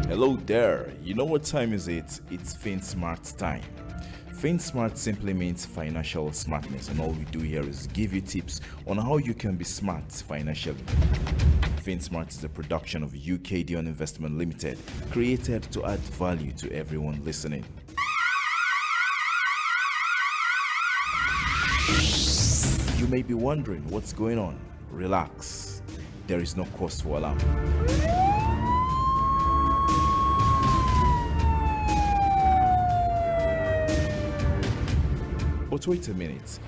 Hello there, you know what time is it? It's FinSmart time. FinSmart simply means financial smartness, and all we do here is give you tips on how you can be smart financially. FinSmart is a production of UK-DION Investment Limited, created to add value to everyone listening. You may be wondering what's going on. Relax, there is no cause for alarm. But wait a minute.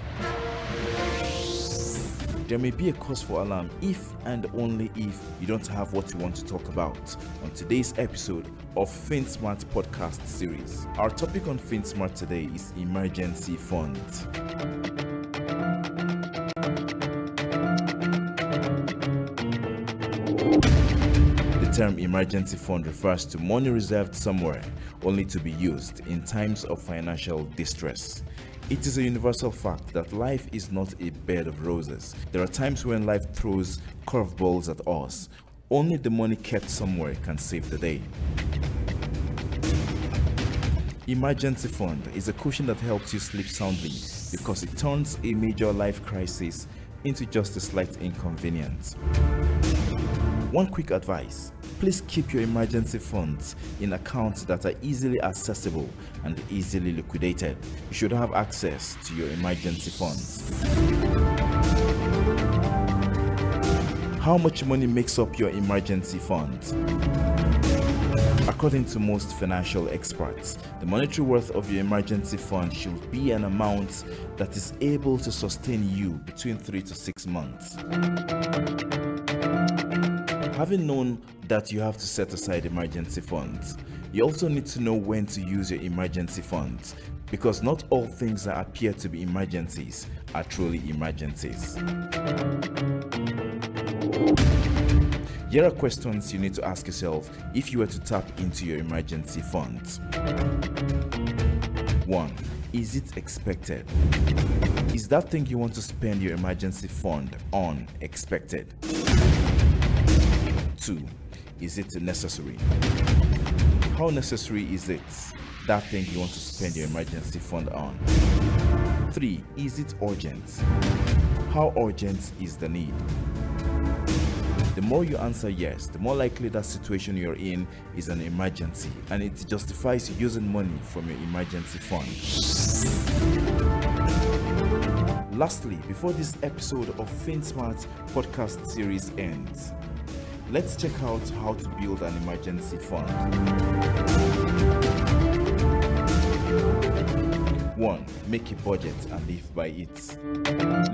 There may be a cause for alarm if and only if you don't have what you want to talk about on today's episode of FinSmart podcast series. Our topic on FinSmart today is emergency fund. The term emergency fund refers to money reserved somewhere only to be used in times of financial distress. It is a universal fact that life is not a bed of roses. There are times when life throws curveballs at us. Only the money kept somewhere can save the day. Emergency fund is a cushion that helps you sleep soundly because it turns a major life crisis into just a slight inconvenience. One quick advice: please keep your emergency funds in accounts that are easily accessible and easily liquidated. You should have access to your emergency funds. How much money makes up your emergency funds? According to most financial experts, the monetary worth of your emergency fund should be an amount that is able to sustain you between 3 to 6 months. Having known that you have to set aside emergency funds, you also need to know when to use your emergency funds, because not all things that appear to be emergencies are truly emergencies. Here are questions you need to ask yourself if you were to tap into your emergency funds. 1. Is it expected? Is that thing you want to spend your emergency fund on expected? 2. Is it necessary? How necessary is it, that thing you want to spend your emergency fund on? 3. Is it urgent? How urgent is the need? The more you answer yes, the more likely that situation you're in is an emergency, and it justifies you using money from your emergency fund. Lastly, before this episode of FinSmart podcast series ends, let's check out how to build an emergency fund. 1. Make a budget and live by it.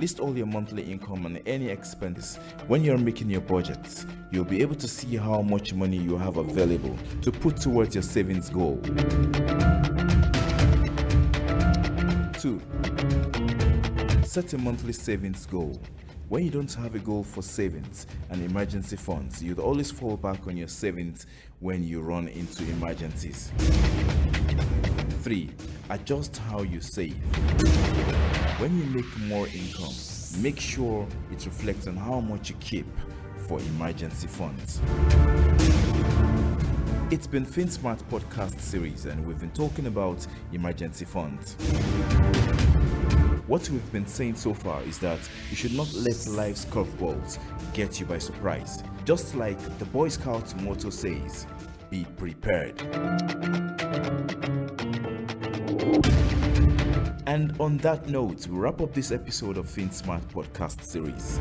List all your monthly income and any expenses. When you're making your budgets, you'll be able to see how much money you have available to put towards your savings goal. 2. Set a monthly savings goal. When you don't have a goal for savings and emergency funds, you'd always fall back on your savings when you run into emergencies. 3. Adjust how you save. When you make more income, make sure it reflects on how much you keep for emergency funds. It's been FinSmart podcast series, and we've been talking about emergency funds. What we've been saying so far is that you should not let life's curveballs get you by surprise. Just like the Boy Scout motto says, be prepared. And on that note, we wrap up this episode of FinSmart podcast series.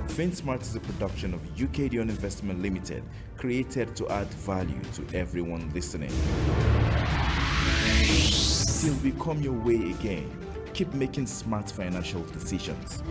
FinSmart is a production of UK-DION Investment Limited, created to add value to everyone listening. Till we come your way again, keep making smart financial decisions.